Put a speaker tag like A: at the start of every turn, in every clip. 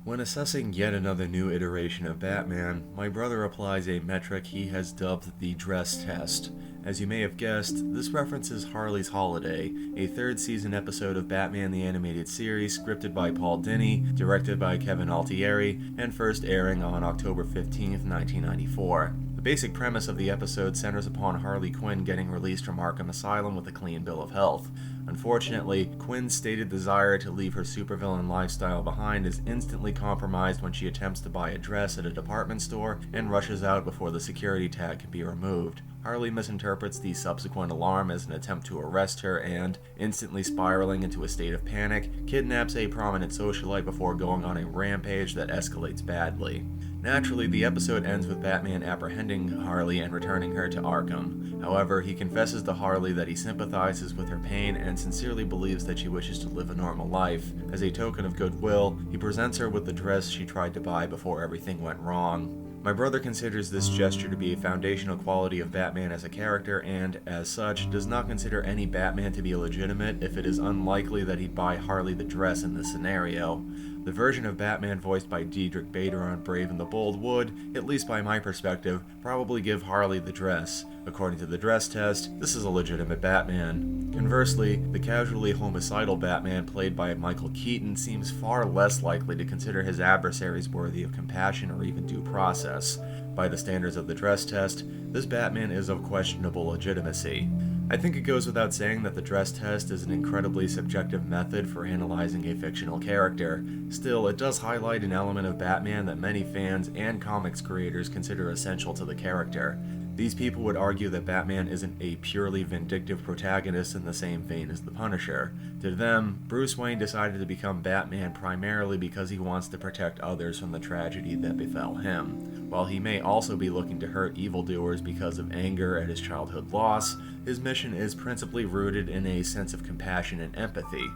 A: When assessing yet another new iteration of Batman, my brother applies a metric he has dubbed the dress test. As you may have guessed, this references Harley's Holiday, a third season episode of Batman the Animated Series scripted by Paul Dini, directed by Kevin Altieri, and first airing on October 15, 1994. The basic premise of the episode centers upon Harley Quinn getting released from Arkham Asylum with a clean bill of health. Unfortunately, Quinn's stated desire to leave her supervillain lifestyle behind is instantly compromised when she attempts to buy a dress at a department store and rushes out before the security tag can be removed. Harley misinterprets the subsequent alarm as an attempt to arrest her and, instantly spiraling into a state of panic, kidnaps a prominent socialite before going on a rampage that escalates badly. Naturally, the episode ends with Batman apprehending Harley and returning her to Arkham. However, he confesses to Harley that he sympathizes with her pain and sincerely believes that she wishes to live a normal life. As a token of goodwill, he presents her with the dress she tried to buy before everything went wrong. My brother considers this gesture to be a foundational quality of Batman as a character and, as such, does not consider any Batman to be illegitimate if it is unlikely that he'd buy Harley the dress in this scenario. The version of Batman voiced by Diedrich Bader on Brave and the Bold would, at least by my perspective, probably give Harley the dress. According to the dress test, this is a legitimate Batman. Conversely, the casually homicidal Batman played by Michael Keaton seems far less likely to consider his adversaries worthy of compassion or even due process. By the standards of the dress test, this Batman is of questionable legitimacy. I think it goes without saying that the dress test is an incredibly subjective method for analyzing a fictional character. Still, it does highlight an element of Batman that many fans and comics creators consider essential to the character. These people would argue that Batman isn't a purely vindictive protagonist in the same vein as the Punisher. To them, Bruce Wayne decided to become Batman primarily because he wants to protect others from the tragedy that befell him. While he may also be looking to hurt evildoers because of anger at his childhood loss, his mission is principally rooted in a sense of compassion and empathy.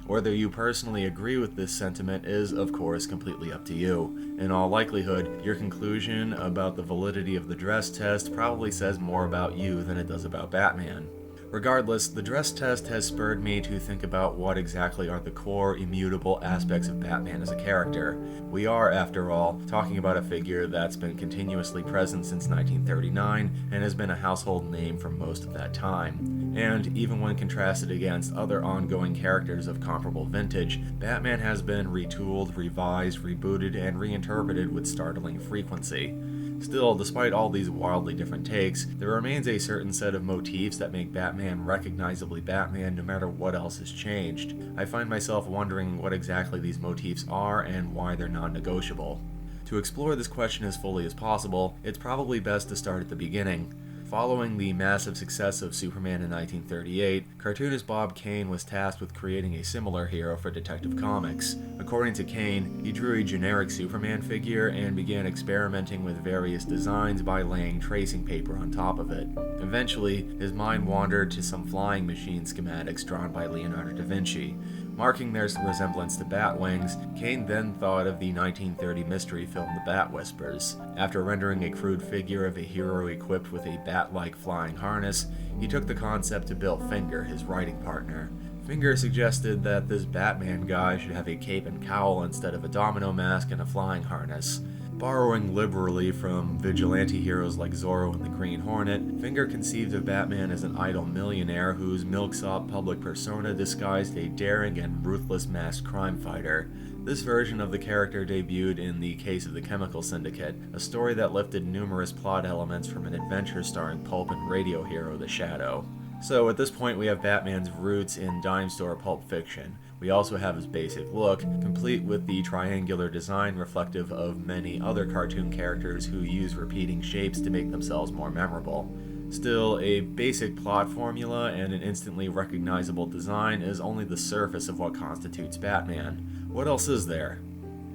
A: Whether you personally agree with this sentiment is, of course, completely up to you. In all likelihood, your conclusion about the validity of the dress test probably says more about you than it does about Batman. Regardless, the dress test has spurred me to think about what exactly are the core, immutable aspects of Batman as a character. We are, after all, talking about a figure that's been continuously present since 1939 and has been a household name for most of that time. And even when contrasted against other ongoing characters of comparable vintage, Batman has been retooled, revised, rebooted, and reinterpreted with startling frequency. Still, despite all these wildly different takes, there remains a certain set of motifs that make Batman recognizably Batman no matter what else has changed. I find myself wondering what exactly these motifs are and why they're non-negotiable. To explore this question as fully as possible, it's probably best to start at the beginning. Following the massive success of Superman in 1938, cartoonist Bob Kane was tasked with creating a similar hero for Detective Comics. According to Kane, he drew a generic Superman figure and began experimenting with various designs by laying tracing paper on top of it. Eventually, his mind wandered to some flying machine schematics drawn by Leonardo da Vinci. Marking their resemblance to bat wings, Kane then thought of the 1930 mystery film The Bat Whispers. After rendering a crude figure of a hero equipped with a bat-like flying harness, he took the concept to Bill Finger, his writing partner. Finger suggested that this Batman guy should have a cape and cowl instead of a domino mask and a flying harness. Borrowing liberally from vigilante heroes like Zorro and the Green Hornet, Finger conceived of Batman as an idle millionaire whose milksop public persona disguised a daring and ruthless masked crime fighter. This version of the character debuted in The Case of the Chemical Syndicate, a story that lifted numerous plot elements from an adventure starring pulp and radio hero The Shadow. So at this point we have Batman's roots in dime store pulp fiction. We also have his basic look, complete with the triangular design reflective of many other cartoon characters who use repeating shapes to make themselves more memorable. Still, a basic plot formula and an instantly recognizable design is only the surface of what constitutes Batman. What else is there?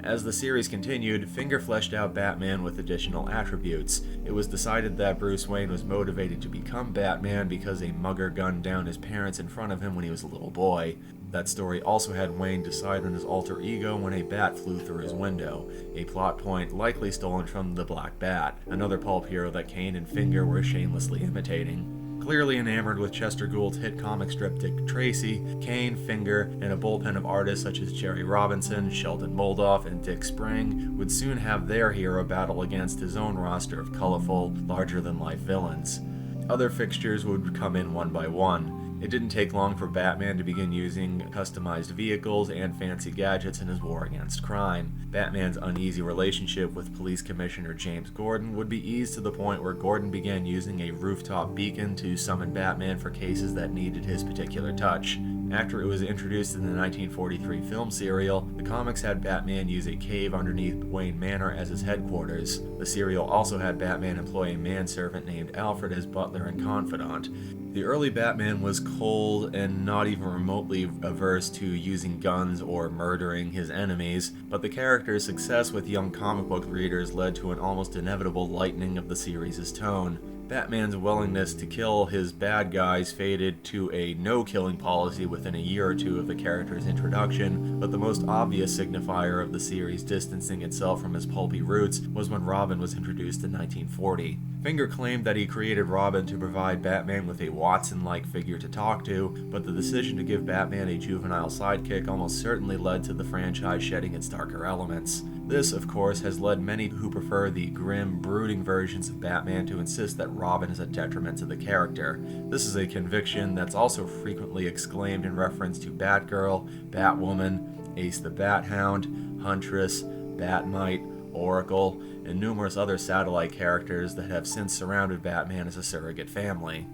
A: As the series continued, Finger fleshed out Batman with additional attributes. It was decided that Bruce Wayne was motivated to become Batman because a mugger gunned down his parents in front of him when he was a little boy. That story also had Wayne decide on his alter ego when a bat flew through his window, a plot point likely stolen from the Black Bat, another pulp hero that Kane and Finger were shamelessly imitating. Clearly enamored with Chester Gould's hit comic strip Dick Tracy, Kane, Finger, and a bullpen of artists such as Jerry Robinson, Sheldon Moldoff, and Dick Spring would soon have their hero battle against his own roster of colorful, larger-than-life villains. Other fixtures would come in one by one. It didn't take long for Batman to begin using customized vehicles and fancy gadgets in his war against crime. Batman's uneasy relationship with Police Commissioner James Gordon would be eased to the point where Gordon began using a rooftop beacon to summon Batman for cases that needed his particular touch. After it was introduced in the 1943 film serial, the comics had Batman use a cave underneath Wayne Manor as his headquarters. The serial also had Batman employ a manservant named Alfred as butler and confidant. The early Batman was cold and not even remotely averse to using guns or murdering his enemies, but the character's success with young comic book readers led to an almost inevitable lightening of the series' tone. Batman's willingness to kill his bad guys faded to a no-killing policy within a year or two of the character's introduction, but the most obvious signifier of the series distancing itself from his pulpy roots was when Robin was introduced in 1940. Finger claimed that he created Robin to provide Batman with a Watson-like figure to talk to, but the decision to give Batman a juvenile sidekick almost certainly led to the franchise shedding its darker elements. This, of course, has led many who prefer the grim, brooding versions of Batman to insist that Robin is a detriment to the character. This is a conviction that's also frequently exclaimed in reference to Batgirl, Batwoman, Ace the Bat-Hound, Huntress, Batmite, Oracle, and numerous other satellite characters that have since surrounded Batman as a surrogate family.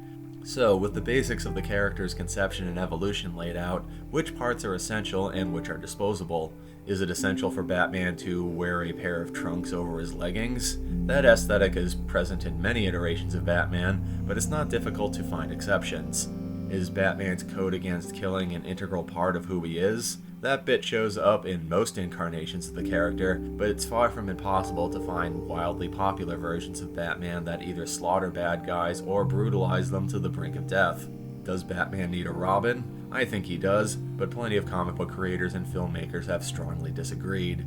A: So, with the basics of the character's conception and evolution laid out, which parts are essential and which are disposable? Is it essential for Batman to wear a pair of trunks over his leggings? That aesthetic is present in many iterations of Batman, but it's not difficult to find exceptions. Is Batman's code against killing an integral part of who he is? That bit shows up in most incarnations of the character, but it's far from impossible to find wildly popular versions of Batman that either slaughter bad guys or brutalize them to the brink of death. Does Batman need a Robin? I think he does, but plenty of comic book creators and filmmakers have strongly disagreed.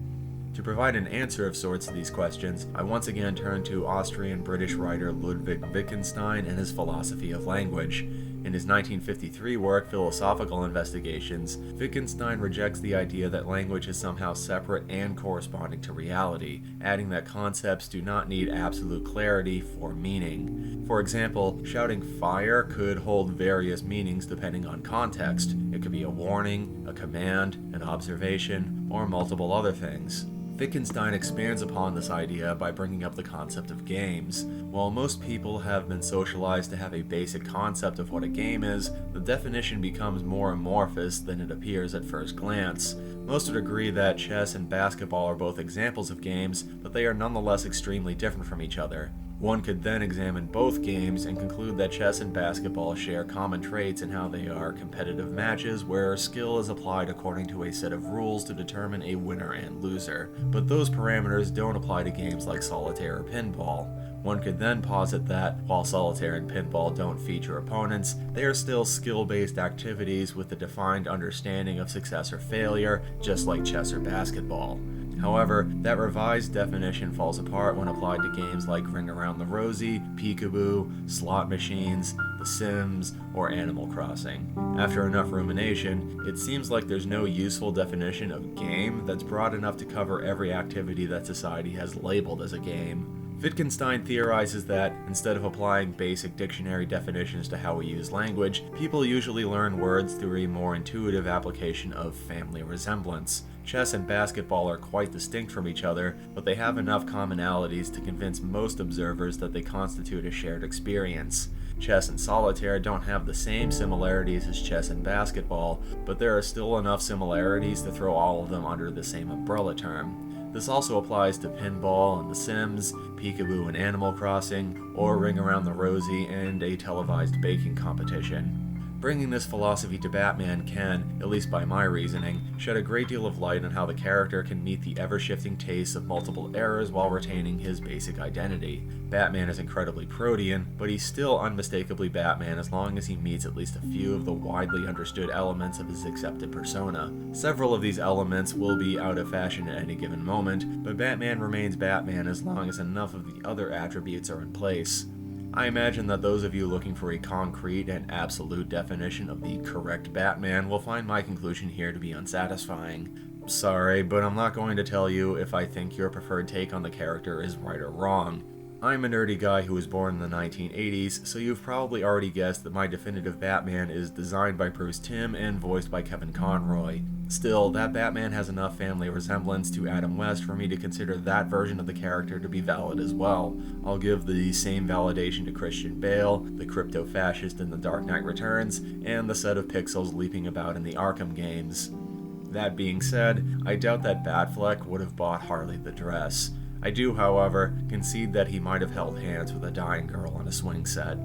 A: To provide an answer of sorts to these questions, I once again turn to Austrian-British writer Ludwig Wittgenstein and his philosophy of language. In his 1953 work, Philosophical Investigations, Wittgenstein rejects the idea that language is somehow separate and corresponding to reality, adding that concepts do not need absolute clarity for meaning. For example, shouting fire could hold various meanings depending on context. It could be a warning, a command, an observation, or multiple other things. Wittgenstein expands upon this idea by bringing up the concept of games. While most people have been socialized to have a basic concept of what a game is, the definition becomes more amorphous than it appears at first glance. Most would agree that chess and basketball are both examples of games, but they are nonetheless extremely different from each other. One could then examine both games and conclude that chess and basketball share common traits in how they are competitive matches where skill is applied according to a set of rules to determine a winner and loser. But those parameters don't apply to games like solitaire or pinball. One could then posit that, while solitaire and pinball don't feature opponents, they are still skill-based activities with a defined understanding of success or failure, just like chess or basketball. However, that revised definition falls apart when applied to games like Ring Around the Rosie, Peekaboo, slot machines, The Sims, or Animal Crossing. After enough rumination, it seems like there's no useful definition of game that's broad enough to cover every activity that society has labeled as a game. Wittgenstein theorizes that, instead of applying basic dictionary definitions to how we use language, people usually learn words through a more intuitive application of family resemblance. Chess and basketball are quite distinct from each other, but they have enough commonalities to convince most observers that they constitute a shared experience. Chess and solitaire don't have the same similarities as chess and basketball, but there are still enough similarities to throw all of them under the same umbrella term. This also applies to pinball and The Sims, Peekaboo and Animal Crossing, or Ring Around the Rosie and a televised baking competition. Bringing this philosophy to Batman can, at least by my reasoning, shed a great deal of light on how the character can meet the ever-shifting tastes of multiple eras while retaining his basic identity. Batman is incredibly protean, but he's still unmistakably Batman as long as he meets at least a few of the widely understood elements of his accepted persona. Several of these elements will be out of fashion at any given moment, but Batman remains Batman as long as enough of the other attributes are in place. I imagine that those of you looking for a concrete and absolute definition of the correct Batman will find my conclusion here to be unsatisfying. Sorry, but I'm not going to tell you if I think your preferred take on the character is right or wrong. I'm a nerdy guy who was born in the 1980s, so you've probably already guessed that my definitive Batman is designed by Bruce Timm and voiced by Kevin Conroy. Still, that Batman has enough family resemblance to Adam West for me to consider that version of the character to be valid as well. I'll give the same validation to Christian Bale, the crypto-fascist in The Dark Knight Returns, and the set of pixels leaping about in the Arkham games. That being said, I doubt that Batfleck would have bought Harley the dress. I do, however, concede that he might have held hands with a dying girl on a swing set.